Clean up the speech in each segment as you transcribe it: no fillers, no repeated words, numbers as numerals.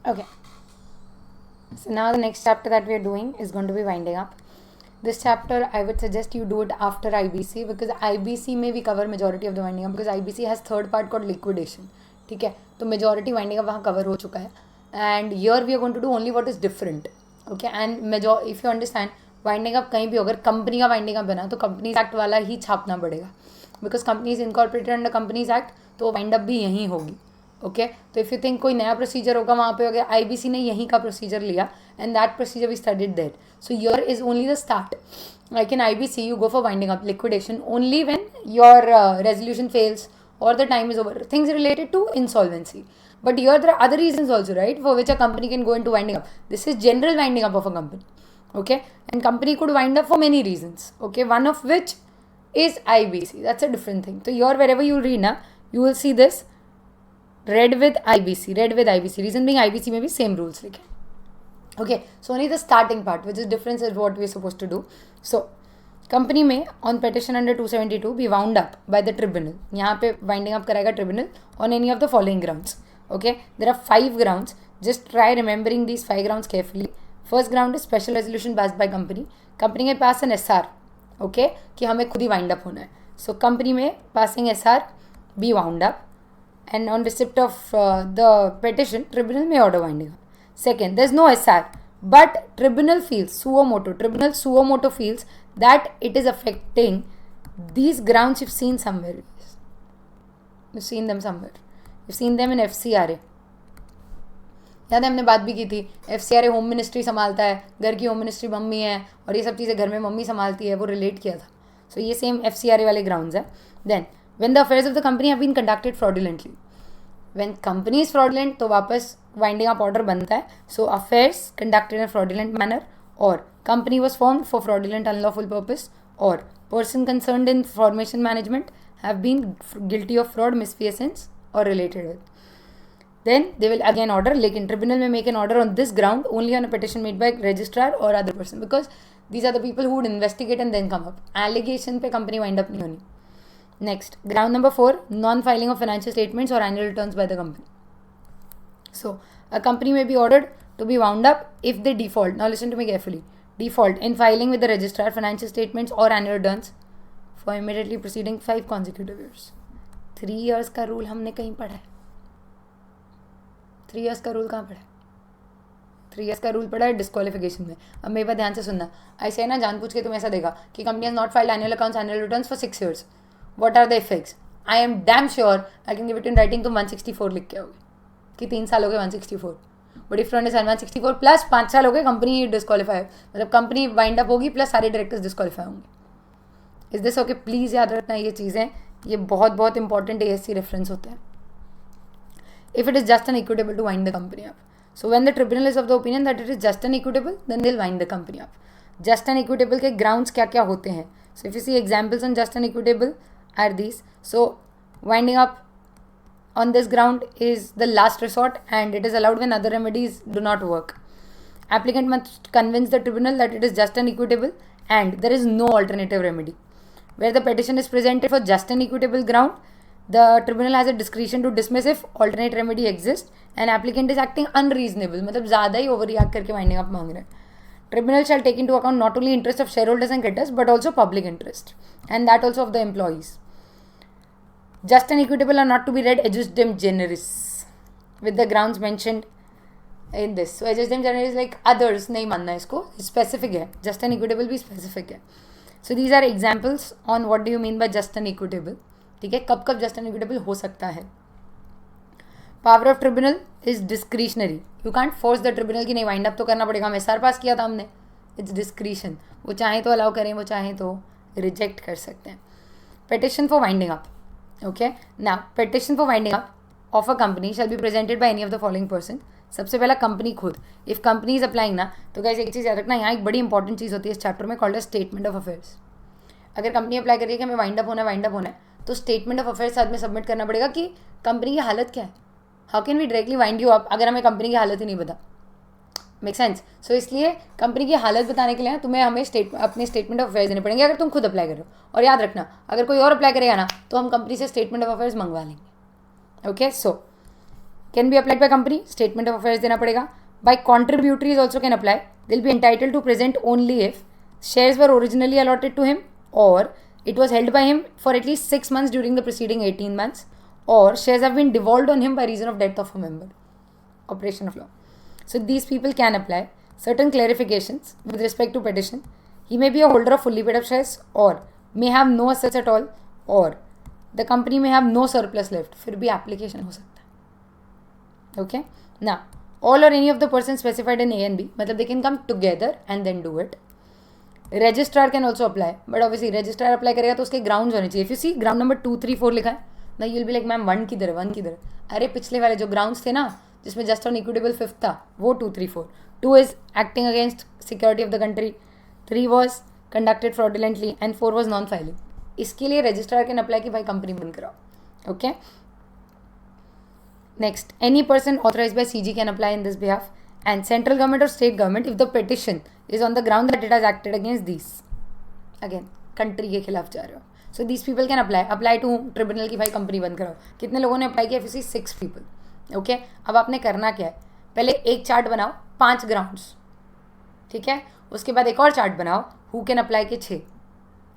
Okay, so now the next chapter that we are doing is going to be winding up. This chapter I would suggest you do it after IBC because IBC में we cover majority of the winding up because IBC has third part called liquidation. ठीक है, तो majority winding up वहाँ cover हो चुका है and here we are going to do only what is different. Okay, and major if you understand winding up कहीं भी अगर कंपनी का winding up बना तो कंपनीज एक्ट वाला ही छापना पड़ेगा because companies incorporated under companies act तो वाइंड अप भी यहीं होगी. ओके, तो इफ़ यू थिंक कोई नया प्रोसीजर होगा वहाँ पे अगर आईबीसी ने यहीं का प्रोसीजर लिया and that procedure we studied that, so your is only the start. Like in IBC you go for winding up liquidation only when your resolution fails or the time is over, things related to insolvency. But here there are other reasons also, right, for which a company can go into winding up. This is general winding up of a company. Okay, and company could wind up for many reasons. Okay, one of which is IBC. That's a different thing. So here wherever you read now, you will see this red with IBC, red with IBC. Reason being IBC may be same rules. Okay, so only the starting part, which is difference, is what we are supposed to do. So company में on petition under 272 B wound up by the tribunal. यहाँ पे winding up कराएगा tribunal on any of the following grounds. Okay, there are 5 grounds. Just try remembering these 5 grounds carefully. First ground is special resolution pass by company. Company के पास N SR. Okay, कि हमें खुद ही wind up होना है. So company में passing SR be wound up and on receipt of the petition, tribunal may order winding up. Second, there is no SR, but tribunal suo moto feels that it is affecting these grounds you've seen somewhere. You've seen them somewhere. You've seen them in FCRA. याद है हमने बात भी की थी. FCRA home ministry संभालता है, घर की होम मिनिस्ट्री मम्मी है और ये सब चीज़ें घर में मम्मी संभालती है, वो रिलेट किया था. सो ये सेम FCRA वाले ग्राउंड्स है. Then when the affairs of the company have been conducted fraudulently. When company is fraudulent तो वापस winding up order बनता है. So affairs conducted in a fraudulent manner or company was formed for fraudulent unlawful purpose or person concerned in formation management have been guilty of fraud, misfeasance or related with. Then they will again order. लेकिन tribunal may make an order on this ground only on a petition made by registrar or other person because these are the people who would investigate and then come up. Allegation पे company wind up नहीं होनी. Next, ground number 4, non-filing of financial statements or annual returns by the company. So, a company may be ordered to be wound up if they default. Now listen to me carefully. Default in filing with the registrar financial statements or annual returns for immediately preceding 5 consecutive years. 3 years का rule हमने कहीं पढ़ा है? 3 years का rule कहाँ पढ़ा है? 3 years का रूल पड़ा है डिस्क्वालिफिकेशन में. अब मेरे बात ध्यान से सुनना. ऐसे है ना, जानबूझ के तुम ऐसा देखा कि company has not filed annual accounts annual returns for 6 years. What are the effects? I am damn sure I can give it in writing. तुम 164 लिख के आओगे कि 3 साल हो गए 164. But if front is 164 plus 5 साल हो गए कंपनी डिस्क्वालीफाई, मतलब कंपनी वाइंड अप होगी प्लस सारे डायरेक्टर्स डिस्क्वालीफाई होंगे. Is this okay? प्लीज़ याद रखना ये चीज़ें, ये बहुत बहुत इंपॉर्टेंट ASC रेफरेंस होते हैं. If it is just and equitable to wind the company up. So when the tribunal is of the opinion that it is just and equitable then they will wind the company up. Just and equitable के grounds क्या क्या होते हैं? So if you see examples on just and equitable are these. So winding up on this ground is the last resort and it is allowed when other remedies do not work. Applicant must convince the tribunal that it is just and equitable and there is no alternative remedy. Where the petition is presented for just and equitable ground, the tribunal has a discretion to dismiss if alternate remedy exists and applicant is acting unreasonable, मतलब ज़्यादा ही overreact करके winding up मांग रहे हैं. Tribunal shall take into account not only interest of shareholders and creditors but also public interest and that also of the employees. Just and equitable are not to be read ejusdem generis with the grounds mentioned in this. So ejusdem generis like others नहीं मानना इसको, specific है. Just and equitable भी specific है. So these are examples on what do you mean by just and equitable. ठीक है, कब कब just and equitable हो सकता है. Power of tribunal is discretionary. You can't force the tribunal की नहीं वाइंड अप तो करना पड़ेगा. हम SR पास किया था हमने. It's discretion. वो चाहें तो अलाउ करें, वो चाहें तो रिजेक्ट कर सकते हैं. Petition for winding up. Okay, now petition for winding up of a company shall be presented by any of the following person. सबसे पहला कंपनी खुद. इफ कंपनी इज अप्लाइंग ना, तो गाइस एक चीज़ याद रखना, यहाँ एक बड़ी इंपॉर्टेंट चीज़ होती है इस चैप्टर में कॉल्ड स्टेटमेंट ऑफ अफेयर्स. अगर कंपनी अप्लाई करिए कि हमें वाइंड अप होना है तो स्टेटमेंट ऑफ अफेयर्स साथ में सबमिट करना पड़ेगा कि कंपनी की हालत क्या है. How can we directly wind you up अगर हमें कंपनी की हालत ही नहीं पता. Make sense? सो इसलिए कंपनी की हालत बताने के लिए तुम्हें हमें अपने स्टेटमेंट ऑफ अफेयर्स देने पड़ेंगे अगर तुम खुद अप्लाई करो. और याद रखना, अगर कोई और अप्लाई करेगा ना तो हम कंपनी से स्टेटमेंट ऑफ अफेयर्स मंगवा लेंगे. Okay, so can be applied by company, statement of affairs देना पड़ेगा. By contributories also can apply. They will be entitled to present only if shares were originally allotted to him, or it was held by him for at least 6 months during the preceding 18 months, or shares have been devolved on him by reason of death of a member. Operation of law. So these people can apply. Certain clarifications with respect to petition. He may be a holder of fully paid up shares, or may have no assets at all, or the company may have no surplus left. फिर भी application हो सकता है. Okay? Now, all or any of the persons specified in A and B, मतलब they can come together and then do it. Registrar can also apply, but obviously registrar apply करेगा तो उसके grounds होने चाहिए. If you see ground number 2, 3, 4 लिखा है ना, you will be like ma'am 1 किधर, 1 किधर. अरे पिछले वाले जो ग्राउंड्स थे ना जिसमें जस्ट ऑन इक्विटेबल 5th था, वो 2, 3, 4. 2 is acting against security of the country, 3 was conducted fraudulently and 4 was non filing. इसके लिए रजिस्ट्रार कैन अप्लाई कि भाई कंपनी बंद कराओ. Okay, next, any person authorise by CG can apply in this behalf, and central government or state government if the petition is on the ground that it has acted against these. Again, country के खिलाफ जा रहे हो. So these people can apply to tribunal की भाई company बंद कराओ. कितने लोगों ने अप्लाई किया? If you see 6 people. Okay? अब आपने करना क्या है? पहले एक चार्ट बनाओ 5 ग्राउंड्स, ठीक है. उसके बाद एक और चार्ट बनाओ who can apply के 6.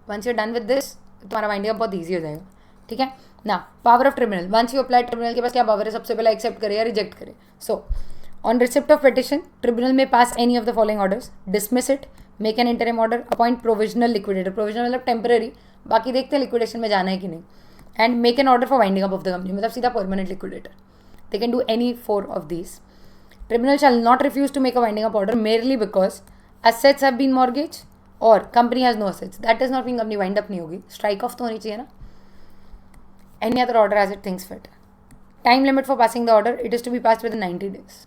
Once you're done with this, तुम्हारा वाइंडिंग अप बहुत ईजी हो जाएगा. ठीक है ना. Power of tribunal. Once you apply, tribunal के पास क्या पावर है? सबसे पहले एक्सेप्ट करे या रिजेक्ट करे. सो on receipt of petition, tribunal may pass any of the following orders: dismiss it, make an interim order, appoint provisional liquidator. Provisional मतलब temporary, बाकी देखते हैं liquidation में जाना है कि नहीं, and make an order for winding up of the company, मतलब सीधा permanent liquidator. They can do any 4 of these. Tribunal shall not refuse to make a winding up order merely because assets have been mortgaged or company has no assets. That does not mean company wind up नहीं होगी. Strike off तो होनी चाहिए ना. Any other order as it thinks fit. Time limit for passing the order, it is to be passed within 90 days.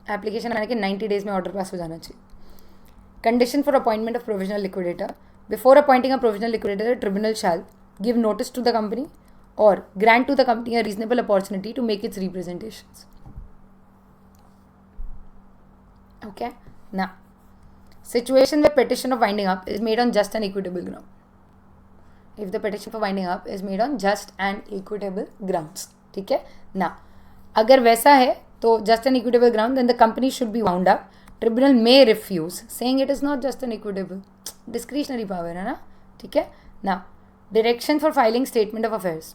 Application आने के 90 days में order pass हो जाना चाहिए. Condition for appointment of provisional liquidator. Before appointing a provisional liquidator, tribunal shall give notice to the company और grant to the company a reasonable opportunity to make its representations. Okay, ना situation with petition of winding up is made on just and equitable ground. If the petition for winding up is made on just and equitable grounds, ठीक है ना. अगर वैसा है तो just and equitable ground, then the company should be wound up. Tribunal may refuse, saying it is not just and equitable. Discretionary power है ना. ठीक है ना. Direction for filing statement of affairs.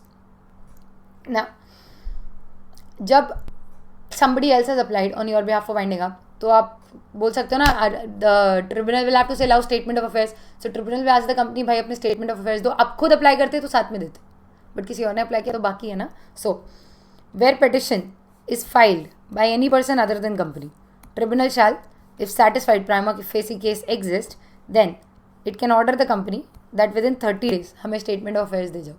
ना जब somebody else has applied on your behalf for winding up, तो आप बोल सकते हो ना, the tribunal will have to say allow statement of affairs. So tribunal will ask the company भाई अपने statement of affairs दो. आप खुद अप्लाई करते तो साथ में देते, बट किसी और ने अप्लाई किया तो बाकी है ना. So where petition is filed by any person other than company, tribunal shall, if satisfied prima facie case exists, then it can order the company that within 30 days हमें statement of affairs दे जाओ.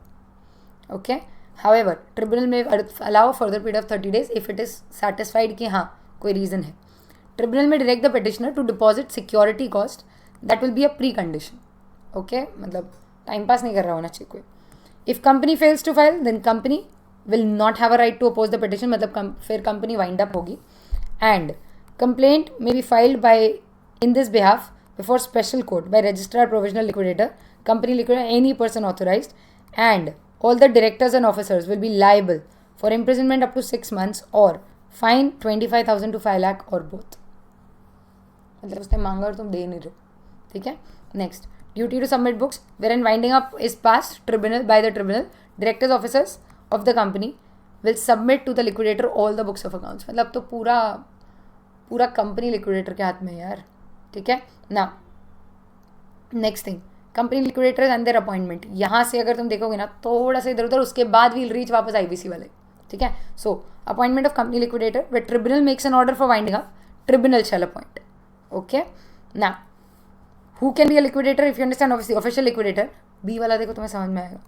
Okay? However, tribunal may allow a further period of 30 days if it is satisfied कि हाँ कोई reason है. Tribunal may direct the petitioner to deposit security cost that will be a precondition. Okay? मतलब time pass नहीं कर रहा होना चाहिए कोई. If company fails to file, then company will not have a right to oppose the petition, मतलब फिर company wind up होगी. And complaint may be filed by in this behalf before special court by registrar, provisional liquidator, company liquidator, any person authorised, and all the directors and officers will be liable for imprisonment up to 6 months और fine 25,000 to 5 lakh और both. मतलब उसने मांगा और तुम दे नहीं रहे. ठीक है. Next, duty to submit books where an winding up is pass tribunal by the tribunal, directors officers of the company will submit to the liquidator all the books of accounts. मतलब तो पूरा कंपनी लिक्विडेटर के हाथ में यार. ठीक है ना. Next thing, company liquidators and there appointment. यहाँ से अगर तुम देखोगे ना थोड़ा सा इधर उधर, उसके बाद वील रीच वापस आईबीसी वाले. ठीक है. So appointment of company liquidator where tribunal makes an order for winding up, tribunal shall appoint. Okay ना. Who can be a liquidator if you understand official liquidator. B वाला देखो तुम्हें समझ में आएगा.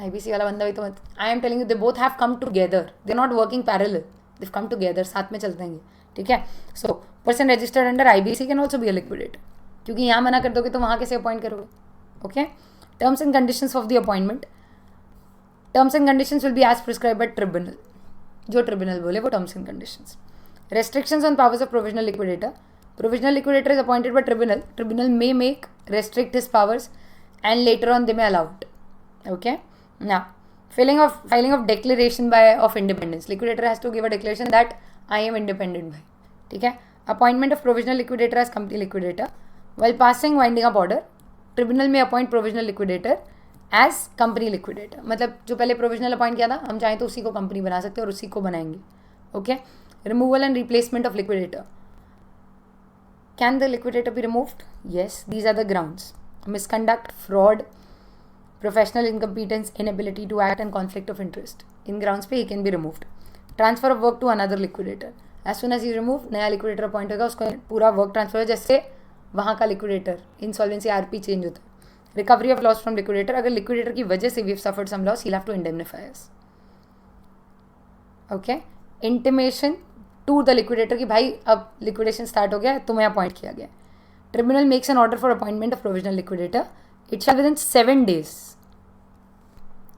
आईबीसी वाला बंदा भी तो I am telling you they both have come together, they not working parallel, they come together, साथ में चलते हैं. ठीक है. So person registered under IBC can also be a liquidator, क्योंकि यहाँ मना कर दोगे तो वहाँ कैसे अपॉइंट करोगे. Okay. Terms and conditions of the appointment. Terms and conditions will be as prescribe by tribunal. जो ट्रिब्यूनल बोले वो terms and conditions. Restrictions on powers of provisional liquidator. Provisional liquidator is appointed by tribunal. Tribunal may restrict his powers and later on they may allow it. Okay. Now, filing of declaration by of independence. Liquidator has to give a declaration that I am independent भाई, ठीक है. Appointment of provisional liquidator as company liquidator. While passing winding up order, tribunal may appoint provisional liquidator as company liquidator. मतलब जो पहले provisional appoint किया था, हम चाहें तो उसी को company बना सकते हैं और उसी को बनाएंगे. Okay. Removal and replacement of liquidator. Can the liquidator be removed? Yes. These are the grounds: misconduct, fraud, professional incompetence, inability to act, and conflict of interest. In grounds पे he can be removed. Transfer of work to another liquidator. As soon as he remove, नया liquidator appoint होगा, उसको पूरा work transfer हो, जैसे वहाँ का liquidator insolvency RP change होता है. Recovery of loss from liquidator. अगर liquidator की वजह से we've suffered some loss, he'll have to indemnify us. Okay. Intimation to the liquidator कि भाई अब liquidation start हो गया, तुम्हें appoint किया गया. Tribunal makes an order for appointment of provisional liquidator. It shall within 7 days,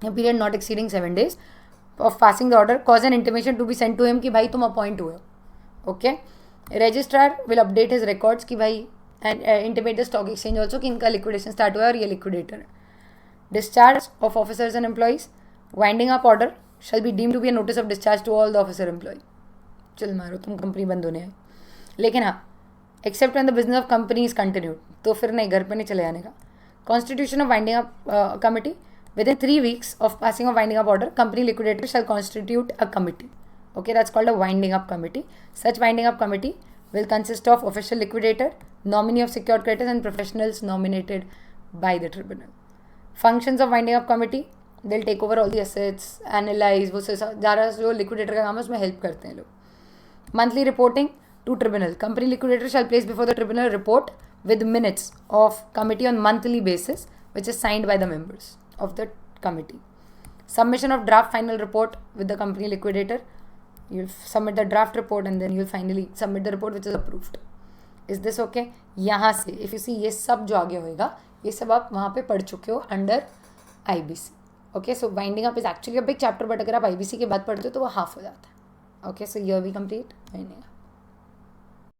a period not exceeding 7 days of passing the order, cause an intimation to be sent to him कि भाई तुम appoint हुए. Okay. Registrar will update his records कि भाई and intimate the stock exchange also कि इनका liquidation start हुआ है और ये liquidator है. Discharge of officers and employees. Winding up order shall be deemed to be a notice of discharge to all the officer employee. चल मारो, तुम कंपनी बंद होने आए. लेकिन हाँ, except when the business of company is continued, तो फिर नहीं, घर पे नहीं चले जाने का. Constitution of winding up committee. Within 3 weeks of passing of winding up order, company liquidator shall constitute a committee. Okay, that's called a winding up committee. Such winding up committee will consist of official liquidator, nominee of secured creditors, and professionals nominated by the tribunal. Functions of winding up committee: they'll take over all the assets, analyze, वो ज़्यादा जो liquidator का काम है उसमें help करते हैं लोग. Monthly reporting to tribunal. Company liquidator shall place before the tribunal report with minutes of committee on monthly basis, which is signed by the members of the committee. Submission of draft final report with the company liquidator. You'll submit the draft report and then you'll finally submit the report which is approved. Is this okay? यहाँ से if you see ये सब जो आगे होएगा, ये सब आप वहाँ पे पढ़ चुके हो under IBC. Okay, so winding up is actually a big chapter, but अगर आप IBC के बाद पढ़ते हो तो वो half हो जाता है. Okay, so here we complete winding up.